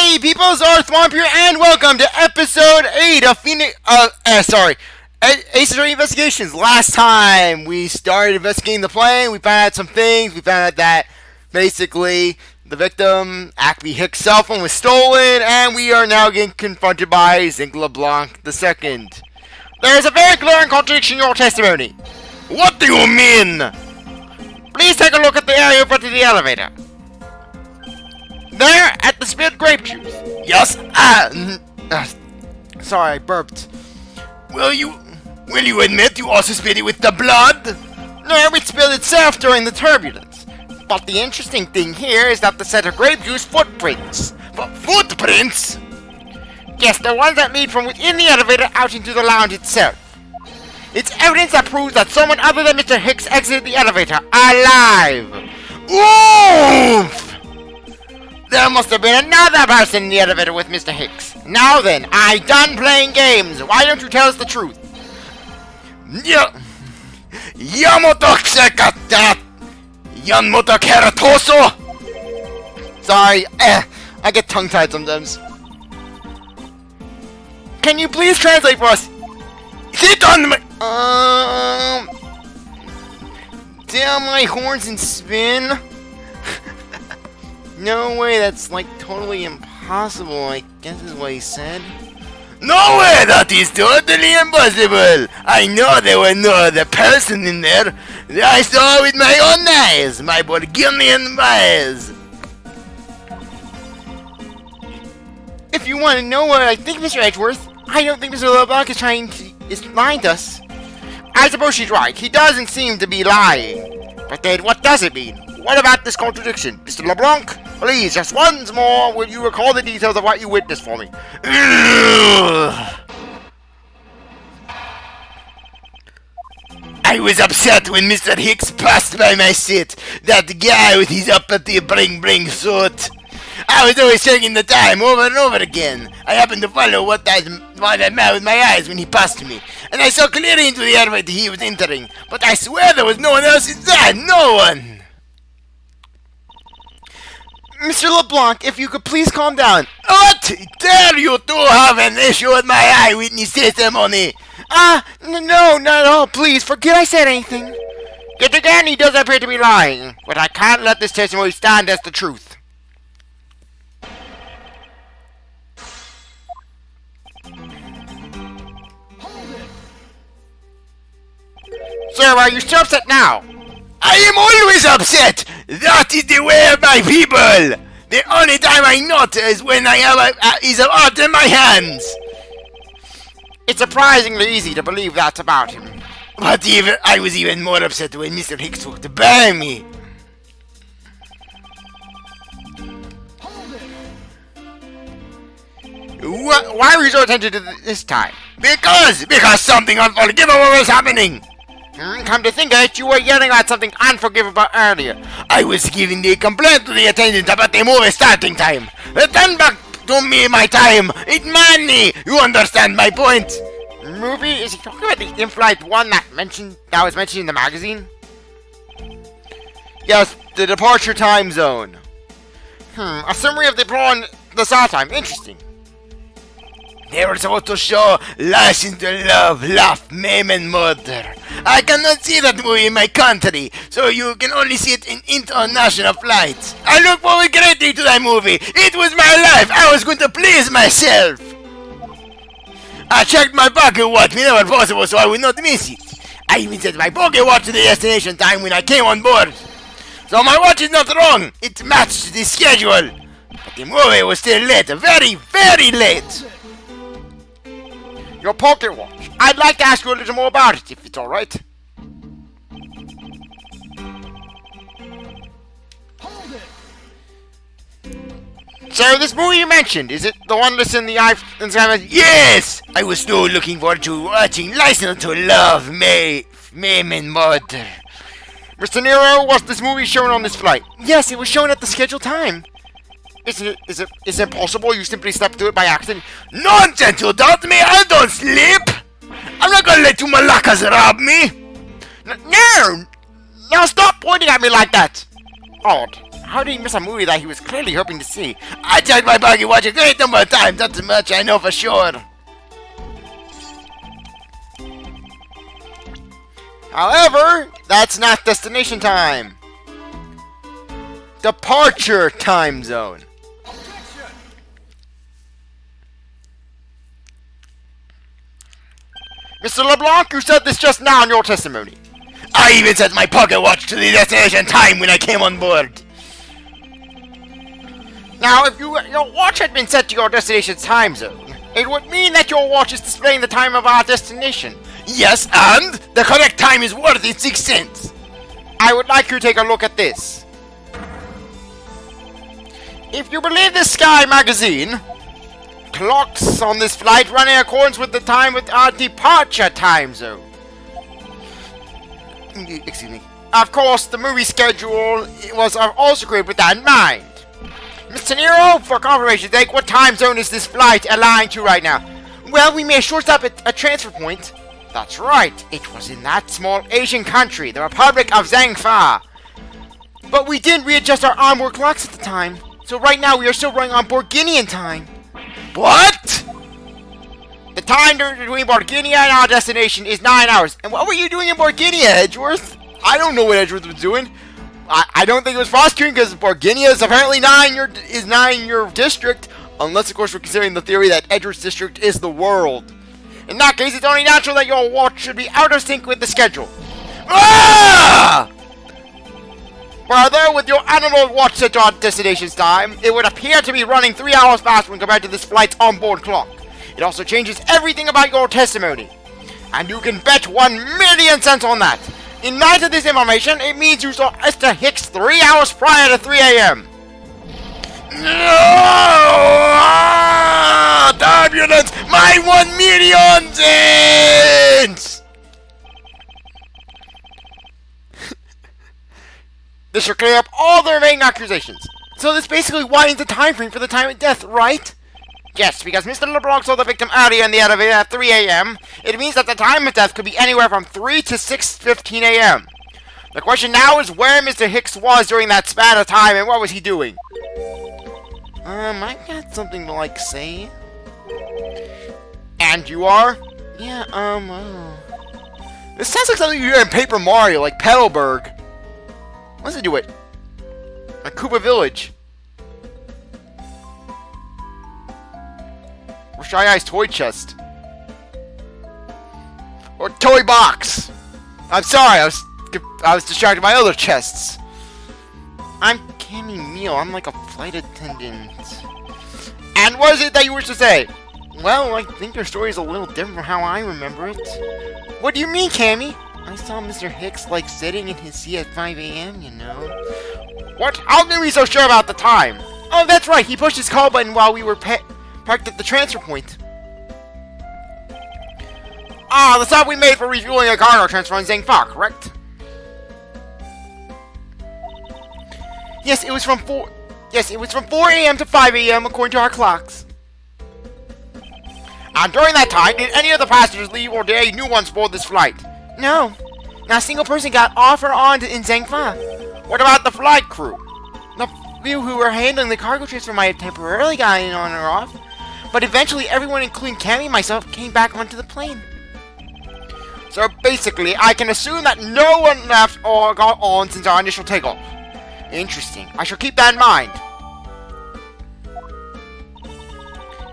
Hey people, CzarThwomp here, and welcome to episode 8 of Ace Attorney Investigations. Last time we started investigating the plane, we found out some things. We found out that basically the victim, Acme Hicks' cell phone, was stolen, and we are now getting confronted by Zinc LeBlanc II. There is a very glaring contradiction in your testimony. What do you mean? Please take a look at the area in front of the elevator. There, at the spilled grape juice. Yes, sorry, I burped. Will you admit you also spilled it with the blood? No, it spilled itself during the turbulence. But the interesting thing here is that the set of grape juice footprints. Footprints? Yes, the ones that lead from within the elevator out into the lounge itself. It's evidence that proves that someone other than Mr. Hicks exited the elevator alive. Oof! There must have been another person in the elevator with Mr. Hicks. Now then, I'm done playing games. Why don't you tell us the truth? Sorry, I get tongue-tied sometimes. Can you please translate for us? Sit on my... down my horns and spin? No way, that's like totally impossible, I guess is what he said. No way, that is totally impossible! I know there was no other person in there. I saw with my own eyes, my Burgundian eyes. If you want to know what I think, Mr. Edgeworth, I don't think Mr. LeBlanc is lying to us. I suppose she's right, he doesn't seem to be lying. But then, what does it mean? What about this contradiction? Mr. LeBlanc, please, just once more, will you recall the details of what you witnessed for me? I was upset when Mr. Hicks passed by my seat. That guy with his uppity bring suit. I was always checking the time over and over again. I happened to follow what I met with my eyes when he passed me. And I saw clearly into the elevator he was entering. But I swear there was no one else inside. No one! Mr. LeBlanc, if you could please calm down. What? Dare you to have an issue with my eyewitness testimony? No, not at all. Please, forget I said anything. Yet again, he does appear to be lying. But I can't let this testimony stand as the truth. Sir, are you still upset now? I am always upset! That is the way of my people! The only time I not is when I have a piece of art in my hands! It's surprisingly easy to believe that about him. But I was even more upset when Mr. Hicks walked by me. Why were you so attentive to this time? Because something unforgivable was happening! Come to think of it, you were yelling about something unforgivable earlier. I was giving the complaint to the attendant about the movie starting time. Return back to me my time. It's money. You understand my point? Movie? Is he talking about the in-flight one that was mentioned in the magazine? Yes, the departure time zone. A summary of the start time. Interesting. They were supposed to show License to Love, Laugh, Maim and Murder. I cannot see that movie in my country, so you can only see it in international flights. I look forward greatly to that movie. It was my life. I was going to please myself. I checked my pocket watch whenever possible so I would not miss it. I even set my pocket watch to the destination time when I came on board. So my watch is not wrong. It matched the schedule. But the movie was still late. Very, very late. Your pocket watch. I'd like to ask you a little more about it, if it's alright. So, this movie you mentioned, is it the one listed in the iPhone? Yes! I was so looking forward to watching License to Love, Maim and Murder. Mr. Nero, was this movie shown on this flight? Yes, it was shown at the scheduled time. Is it possible you simply slept through it by accident? Nonsense, you doubt me? I don't sleep! I'm not gonna let you malakas rob me! No! Now stop pointing at me like that! Odd. How did he miss a movie that he was clearly hoping to see? I checked my buggy watch a great number of times, not too much, I know for sure. However, that's not destination time. Departure time zone. Mr. LeBlanc, you said this just now in your testimony. I even set my pocket watch to the destination time when I came on board. Now, if your watch had been set to your destination's time zone, it would mean that your watch is displaying the time of our destination. Yes, and the correct time is worth its 6 cents. I would like you to take a look at this. If you believe the Sky magazine, clocks on this flight run in accordance with the time with our departure time zone. Excuse me. Of course, the movie schedule was also created with that in mind. Mr. Nero, for confirmation's sake, what time zone is this flight aligned to right now? Well, we made a short stop at a transfer point. That's right, it was in that small Asian country, the Republic of Zinc. But we didn't readjust our onboard clocks at the time, so right now we are still running on Borginian time. What? The time between Borginia and our destination is 9 hours. And what were you doing in Borginia, Edgeworth? I don't know what Edgeworth was doing. I don't think it was prosecuting because Borginia is apparently not in your district. Unless, of course, we're considering the theory that Edgeworth's district is the world. In that case, it's only natural that your watch should be out of sync with the schedule. Ah! Further, with your analog watch set to our destination's time, it would appear to be running 3 hours faster when compared to this flight's onboard clock. It also changes everything about your testimony. And you can bet 1,000,000 cents on that. In light of this information, it means you saw Esther Hicks 3 hours prior to 3 a.m. No! Turbulence! My 1,000,000 cents! This should clear up all the remaining accusations. So this basically widens the time frame for the time of death, right? Yes, because Mr. LeBlanc saw the victim earlier in the elevator at 3 a.m., it means that the time of death could be anywhere from 3 to 6:15 a.m. The question now is where Mr. Hicks was during that span of time and what was he doing? I got something to, say. And you are? Yeah, This sounds like something you hear in Paper Mario, like Petalburg. What does it do it? Like Koopa Village. Or Shy Eye's toy chest. Or toy box. I'm sorry, I was distracted by other chests. I'm Cammy Meele. I'm like a flight attendant. And what is it that you wish to say? Well, I think your story is a little different from how I remember it. What do you mean, Cammy? I saw Mr. Hicks, sitting in his seat at 5 a.m., you know. What? How can you be so sure about the time? Oh, that's right. He pushed his call button while we were parked at the transfer point. Ah, the stop we made for refueling a cargo transfer on Zinc, correct? Yes, it was from 4 a.m. to 5 a.m. according to our clocks. And during that time, did any of the passengers leave or did any new ones board this flight? No. Not a single person got off or on in Zhangfa. What about the flight crew? The few who were handling the cargo transfer might have temporarily gotten on or off, but eventually everyone, including Cammy and myself, came back onto the plane. So basically, I can assume that no one left or got on since our initial takeoff. Interesting. I shall keep that in mind.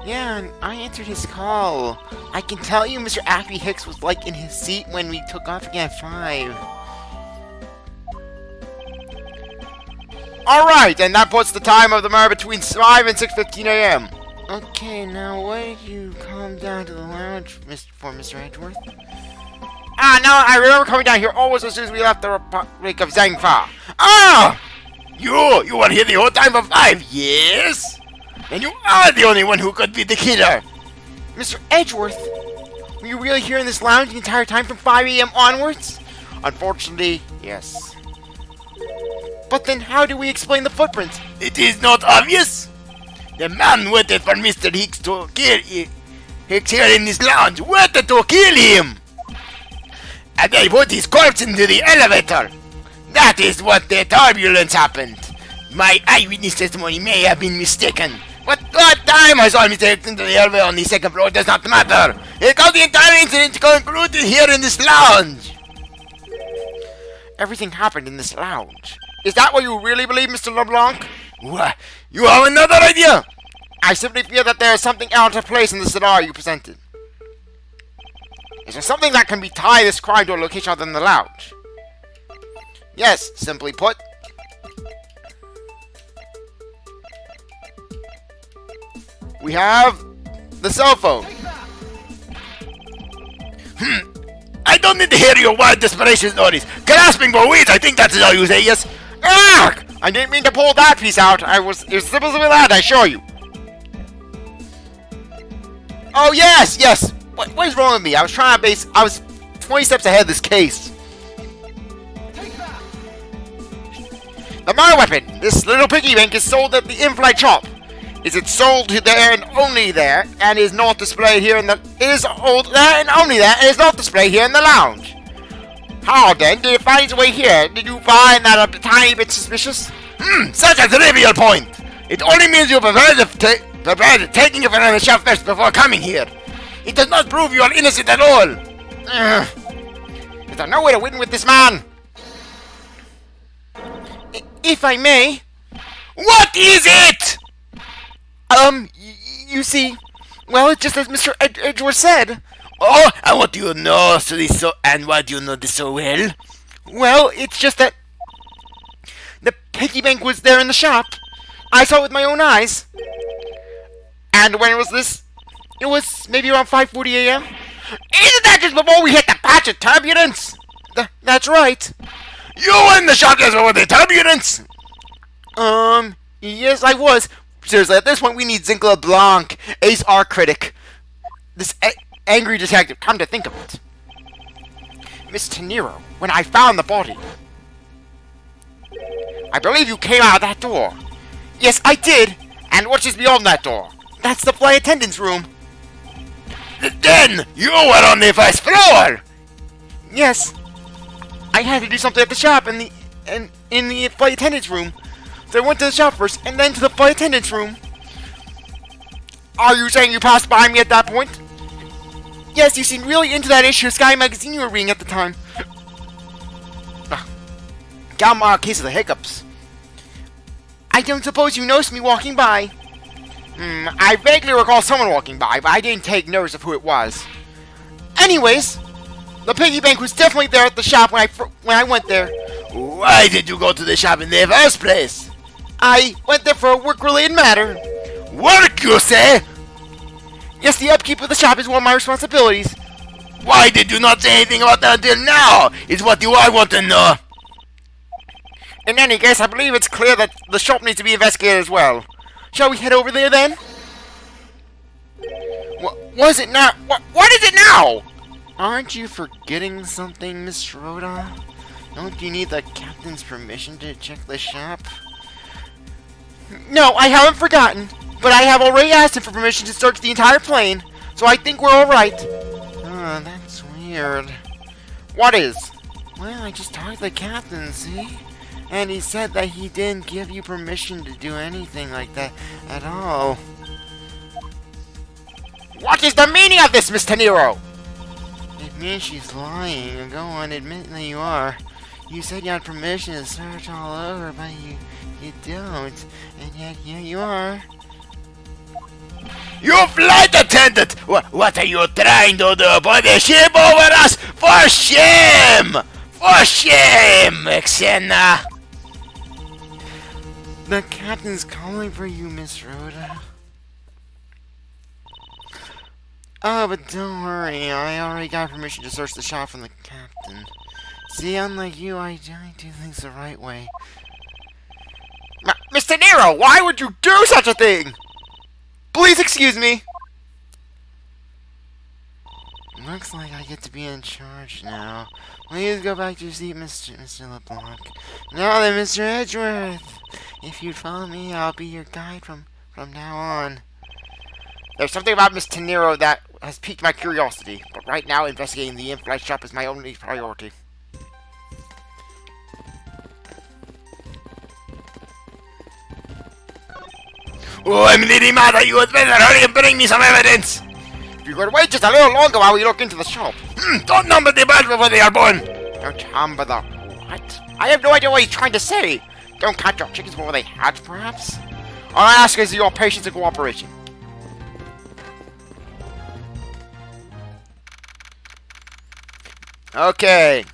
Yeah, I answered his call. I can tell you Mr. Acme Hicks was in his seat when we took off again at 5. Alright, and that puts the time of the murder between 5 and 6:15 a.m. Okay, now why did you come down to the lounge for Mr. Edgeworth? Ah, no, I remember coming down here almost as soon as we left the Republic of Zhangfa. Ah! You were here the whole time for 5 years? And you are the only one who could be the killer. Mr. Edgeworth, were you really here in this lounge the entire time from 5 a.m. onwards? Unfortunately, yes. But then how do we explain the footprints? It is not obvious. The man waited for Mr. Hicks to kill Hicks here in this lounge. Waited to kill him. And they put his corpse into the elevator. That is what the turbulence happened. My eyewitness testimony may have been mistaken. But what time I saw Mr. X into the elevator on the second floor does not matter. It got the entire incident concluded here in this lounge. Everything happened in this lounge. Is that what you really believe, Mr. LeBlanc? What? You have another idea? I simply fear that there is something out of place in the scenario you presented. Is there something that can be tied this crime to a location other than the lounge? Yes, simply put. We have the cell phone. I don't need to hear your wild desperation stories. Gasping for weeds, I think that's how you say, yes. Arrgh! I didn't mean to pull that piece out. It was simple as that, I assure you. Oh, yes. What is wrong with me? I was 20 steps ahead of this case. The murder weapon, this little piggy bank, is sold at the in-flight shop. Is it sold there and only there, and is not displayed here in the... It is sold there and only there, and is not displayed here in the lounge. How then did it find its way here? Did you find that a tiny bit suspicious? Such a trivial point. It only means you prepared taking it from the shelf first before coming here. It does not prove you are innocent at all. Is there no way to win with this man? If I may. What is it? You see, well, it's just as Mr. Edgeworth said. Oh, and what do you know why do you know this so well? Well, it's just that the piggy bank was there in the shop. I saw it with my own eyes. And when it was maybe around 5:40 a.m. Isn't that just before we hit the patch of turbulence? That's right. You were in the shop just before the turbulence? Yes, I was. Seriously, at this point, we need Zinc LeBlanc, Ace our critic. This angry detective, come to think of it. Miss Tenero, when I found the body, I believe you came out of that door. Yes, I did. And what's just beyond that door? That's the flight attendant's room. Then, you were on the first floor. Yes. I had to do something at the shop in the flight attendant's room. So I went to the shop first, and then to the flight attendant's room. Are you saying you passed by me at that point? Yes, you seemed really into that issue of Sky Magazine you were reading at the time. Got my case of the hiccups. I don't suppose you noticed me walking by. I vaguely recall someone walking by, but I didn't take notice of who it was. Anyways, the piggy bank was definitely there at the shop when I went there. Why did you go to the shop in the first place? I went there for a work-related matter. Work, you say? Yes, the upkeep of the shop is one of my responsibilities. Why did you not say anything about that until now? Is what I want to know. In any case, I believe it's clear that the shop needs to be investigated as well. Shall we head over there then? What is it now? What is it now? Aren't you forgetting something, Miss Rhoda? Don't you need the captain's permission to check the shop? No, I haven't forgotten. But I have already asked him for permission to search the entire plane. So I think we're alright. Oh, that's weird. What is? Well, I just talked to the captain, see? And he said that he didn't give you permission to do anything like that at all. What is the meaning of this, Miss Tenero? It means she's lying. Go on, admit that you are. You said you had permission to search all over, but you don't. And yet here you are. You flight attendant! What are you trying to do? Put the ship over us? For shame! For shame, Xena! The captain's calling for you, Miss Rhoda. Oh, but don't worry. I already got permission to search the shop from the captain. See, unlike you, I do things the right way. Mr. Nero, why would you do such a thing? Please excuse me. Looks like I get to be in charge now. Please go back to your seat, Mr. LeBlanc. Now then, Mr. Edgeworth. If you'd follow me, I'll be your guide from now on. There's something about Miss Tenero that has piqued my curiosity, but right now investigating the in-flight shop is my only priority. Oh, I'm really mad at you. It's better hurry and bring me some evidence. If you could wait just a little longer while we look into the shop. Don't number the birds before they are born. Don't hamper the... What? I have no idea what he's trying to say. Don't catch your chickens before they hatch, perhaps? All I ask is your patience and cooperation. Okay.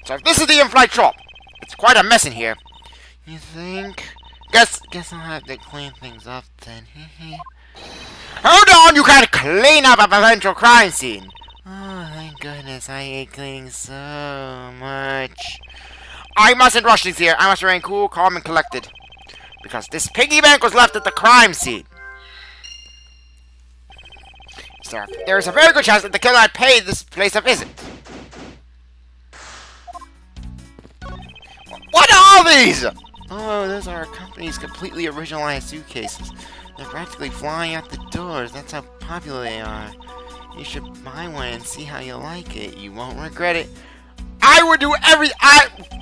So if this is the in-flight shop, it's quite a mess in here. You think? Guess I'll have to clean things up then. Hold on, you can't clean up a potential crime scene. Oh, thank goodness, I hate cleaning so much. I mustn't rush things here. I must remain cool, calm, and collected. Because this piggy bank was left at the crime scene. Sir, there is a very good chance that the killer had paid this place a visit. What are these? Oh, those are our company's completely originalized suitcases. They're practically flying out the doors. That's how popular they are. You should buy one and see how you like it. You won't regret it. I would do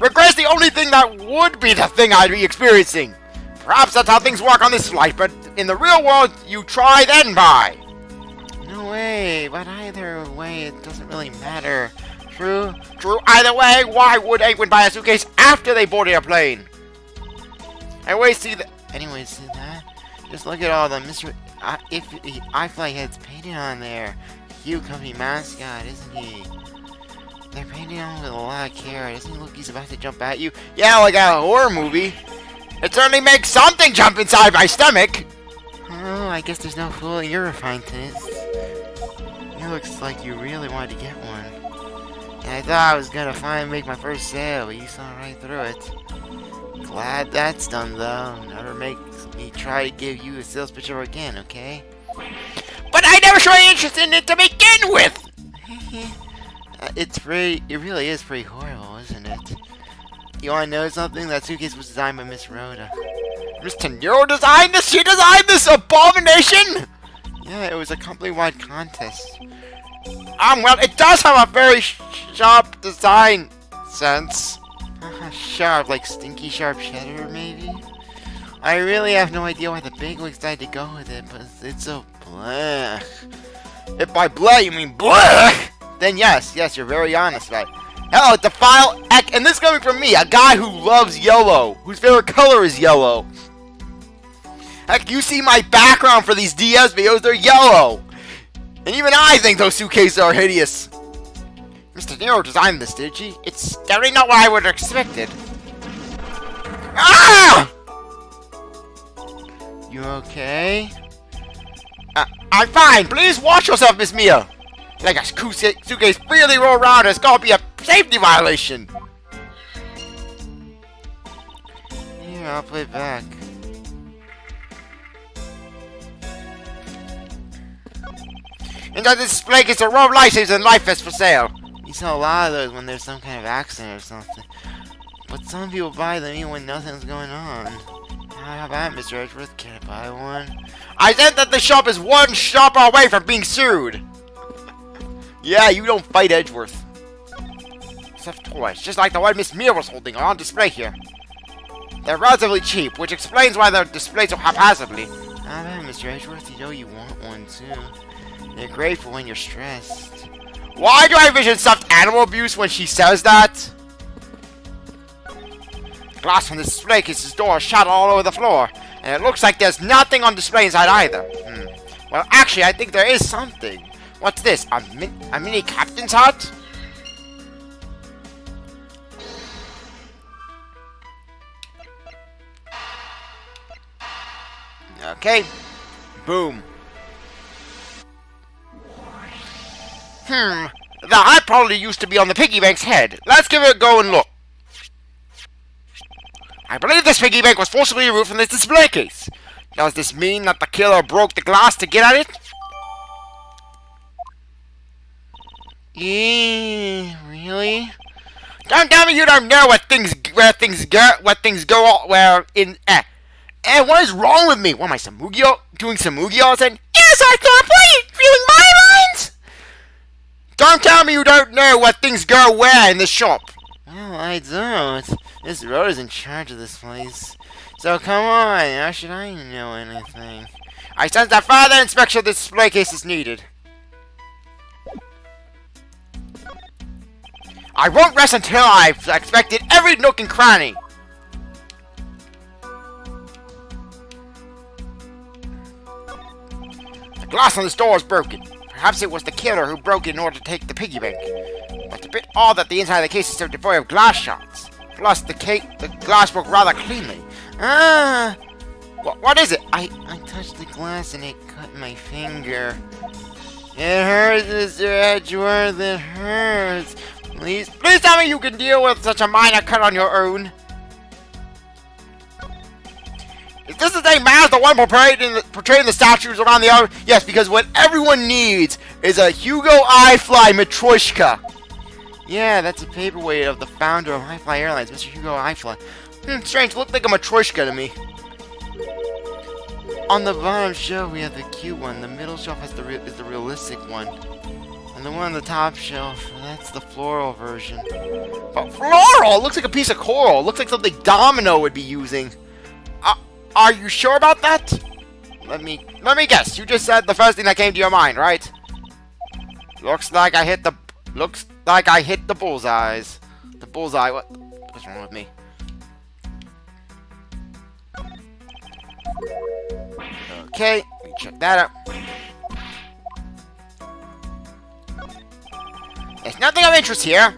regret's the only thing that would be the thing I'd be experiencing. Perhaps that's how things work on this flight, but in the real world, you try then buy. No way, but either way, it doesn't really matter. True. Either way, why would anyone buy a suitcase after they boarded a plane? Anyways, see that? Just look at all the iFly heads painted on there. Cute company mascot, isn't he? They're painted on with a lot of care. Doesn't he look he's about to jump at you? Yeah, like a horror movie. It certainly makes something jump inside my stomach. Oh, I guess there's no fooling your refined taste. It looks like you really wanted to get one. And I thought I was gonna finally make my first sale, but you saw right through it. Glad that's done, though. Never makes me try to give you a sales pitch ever again, okay? But I never showed any interest in it to begin with! It really is pretty horrible, isn't it? You wanna know something? That suitcase was designed by Miss Rhoda. Miss Tenero designed this? She designed this abomination? Yeah, it was a company-wide contest. Well, it does have a very sharp design sense. Sharp, like stinky sharp cheddar, maybe? I really have no idea why the bigwigs decided to go with it, but it's so bleh. If by bleh you mean bleh, then yes, you're very honest about it. Hell, the file, and this is coming from me, a guy who loves yellow, whose favorite color is yellow. Heck, you see my background for these DS videos, they're yellow. And even I think those suitcases are hideous. Mr. Nero designed this, did she? It's definitely not what I would have expected. Ah! You okay? I'm fine. Please watch yourself, Miss Meele. Like a suitcase freely roll around, it's gonna be a safety violation. Here, I'll play back. And that display gets a row of license and life vests for sale. You sell a lot of those when there's some kind of accident or something. But some people buy them even when nothing's going on. How about Mr. Edgeworth? Can I buy one? I said that the shop is one shop away from being sued. Yeah, you don't fight Edgeworth. Stuffed toys, just like the one Miss Meele was holding, are on display here. They're relatively cheap, which explains why they're displayed so haphazardly. How about Mr. Edgeworth? You know you want one too. They're great for when you're stressed. Why do I envision stuffed animal abuse when she says that? Glass from the display case's door is shattered all over the floor, and it looks like there's nothing on display inside either. Well, actually, I think there is something. What's this? A mini captain's hut? Okay. Boom. The hut probably used to be on the piggy bank's head. Let's give it a go and look. I believe this piggy bank was forcibly removed from this display case. Does this mean that the killer broke the glass to get at it? Really? Don't tell me you don't know what things go. And what is wrong with me? What am I, doing Samugio all of a sudden? Yes, I thought, what are you feeling my lines? Don't tell me you don't know what things go where in this shop. Well, I don't. Miss Rhoda's in charge of this place. So come on, how should I know anything? I sense that further inspection of this display case is needed. I won't rest until I've inspected every nook and cranny. The glass on this door is broken. Perhaps it was the killer who broke it in order to take the piggy bank. But it's a bit odd that the inside of the case is so devoid of glass shards. Plus, the glass broke rather cleanly. What is it? I touched the glass and it cut my finger. It hurts, Mr. Edgeworth. It hurts. Please tell me you can deal with such a minor cut on your own. Is this the same man as the one portraying the statues around the island? Yes, because what everyone needs is a Hugo iFly Matryoshka. Yeah, that's a paperweight of the founder of iFly Airlines, Mr. Hugo iFly. Strange, looked like a Matryoshka to me. On the bottom shelf, we have the cute one. The middle shelf is the realistic one. And the one on the top shelf, that's the floral version. But floral? It looks like a piece of coral. It looks like something Domino would be using. Are you sure about that? Let me guess. You just said the first thing that came to your mind, right? Looks like I hit the bullseyes. The bullseye. What's wrong with me? Okay, let me check that out. There's nothing of interest here.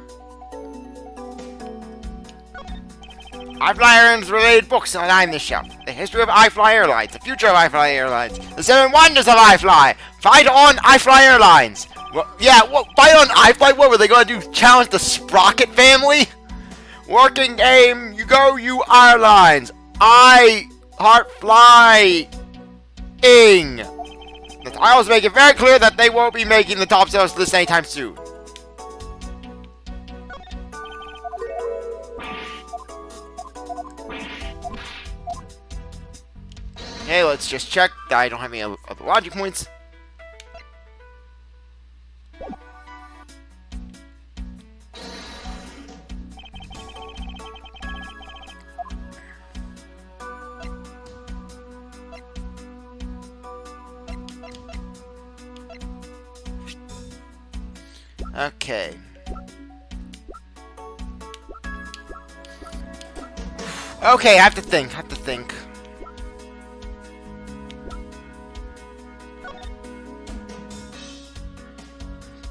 iFly Airlines related books on this shelf. The history of iFly Airlines, the future of iFly Airlines, the 7 wonders of iFly. Fight on iFly Airlines. Well, yeah, fight on iFly? What were they going to do? Challenge the Sprocket family? Working game, you go, you airlines. I heart flying. The titles make it very clear that they won't be making the top sales list anytime soon. Okay, let's just check that I don't have any other logic points. Okay. Okay, I have to think.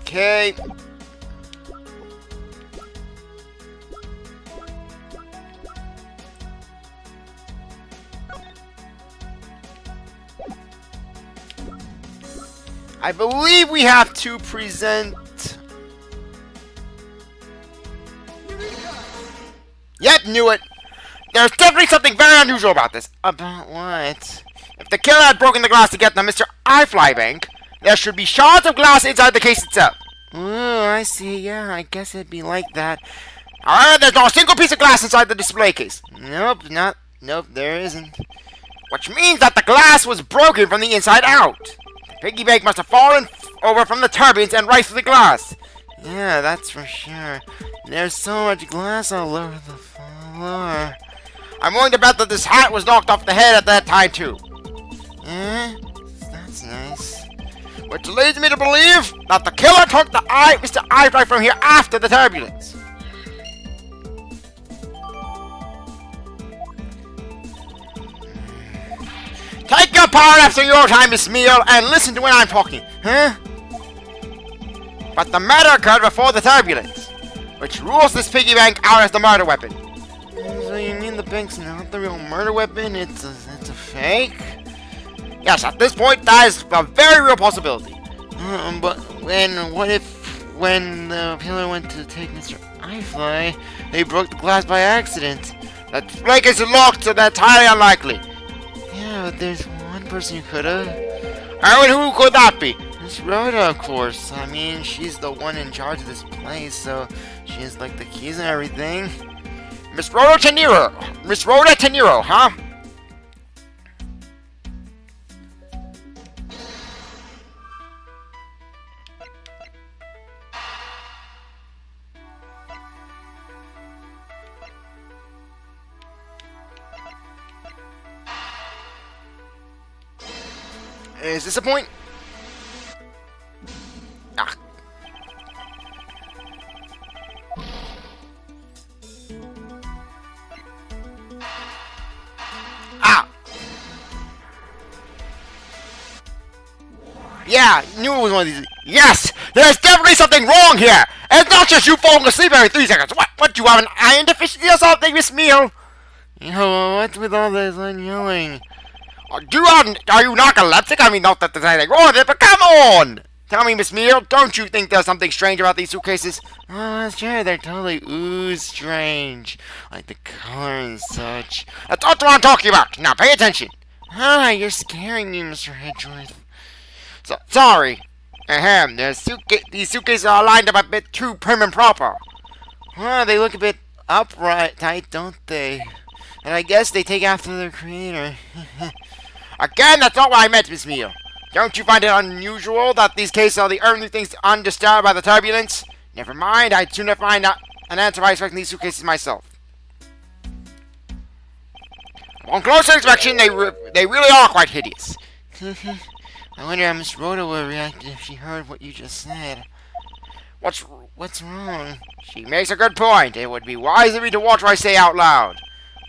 Okay. I believe we have to present... Yep, knew it. There's definitely something very unusual about this. About what? If the killer had broken the glass to get the Mr. iFly bank, there should be shards of glass inside the case itself. Oh, I see. Yeah, I guess it'd be like that. However, there's not a single piece of glass inside the display case. Nope, there isn't. Which means that the glass was broken from the inside out. The piggy bank must have fallen over from the turbines and right through the glass. Yeah, that's for sure. There's so much glass all over the floor. I'm willing to bet that this hat was knocked off the head at that time, too. That's nice. Which leads me to believe that the killer took the Mr. iFly from here after the turbulence. Take your power after your time, Miss Meele, and listen to when I'm talking, huh? But the murder occurred before the turbulence, which rules this piggy bank out as the murder weapon. So you mean the bank's not the real murder weapon? It's a fake? Yes, at this point, that is a very real possibility. But when the killer went to take Mr. iFly, they broke the glass by accident. The display case is locked, so that's highly unlikely. Yeah, but there's one person who could have. And who could that be? It's Rhoda, of course. I mean, she's the one in charge of this place, so she has like the keys and everything. Miss Rhoda Tenero, huh? Is this a point? Ah. Ah! Yeah, knew it was one of these. Yes! There's definitely something wrong here! And it's not just you falling asleep every 3 seconds. What, do you have an iron deficiency or something, Miss Meele? Yo, what's with all this yelling? Are you narcoleptic? I mean, not that there's anything wrong with it, but come on! Tell me, Miss Meele, don't you think there's something strange about these suitcases? Oh, sure, they're totally strange. Like the color and such. That's what I'm talking about! Now, pay attention! Ah, you're scaring me, Mr. Edgeworth. So, sorry. Ahem, these suitcases are lined up a bit too prim and proper. They look a bit upright, tight, don't they? And I guess they take after their creator. Again, that's not what I meant, Miss Meele. Don't you find it unusual that these cases are the only things undisturbed by the turbulence? Never mind, I'd sooner find out an answer by inspecting these suitcases myself. On closer inspection, they really are quite hideous. I wonder how Miss Rhoda would react if she heard what you just said. What's wrong? She makes a good point. It would be wise of me to watch what I say out loud.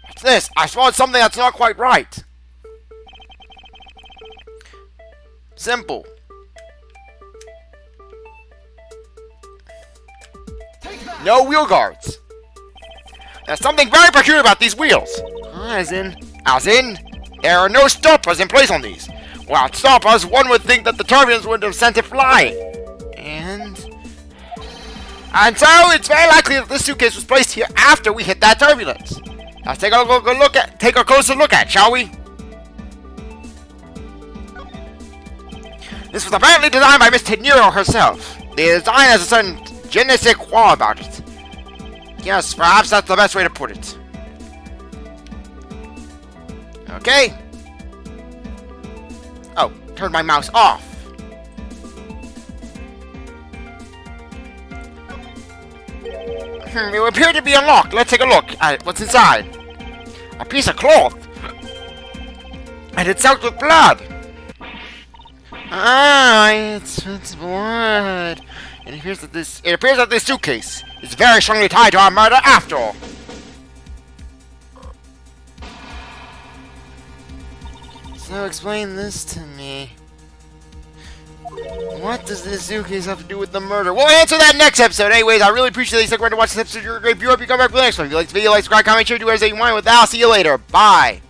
What's this? I spotted something that's not quite right. Simple. No wheel guards. There's something very peculiar about these wheels. As in, there are no stoppers in place on these. Without stoppers, one would think that the turbulence would have sent it flying. And so, it's very likely that this suitcase was placed here after we hit that turbulence. Let's take a closer look at, shall we? This was apparently designed by Miss Nero herself. The design has a certain je ne sais quoi about it. Yes, perhaps that's the best way to put it. Okay. Oh, turn my mouse off. It would appear to be unlocked. Let's take a look at what's inside. A piece of cloth. And it's soaked with blood. Ah, it's blood. It appears that this suitcase is very strongly tied to our murder after all. So explain this to me. What does this suitcase have to do with the murder? We'll answer that next episode. Anyways, I really appreciate that you stuck around to watch this episode. You're a great viewer. If you come back for the next one. If you like the video, like, subscribe, comment, share, do whatever you want with that. I'll see you later. Bye.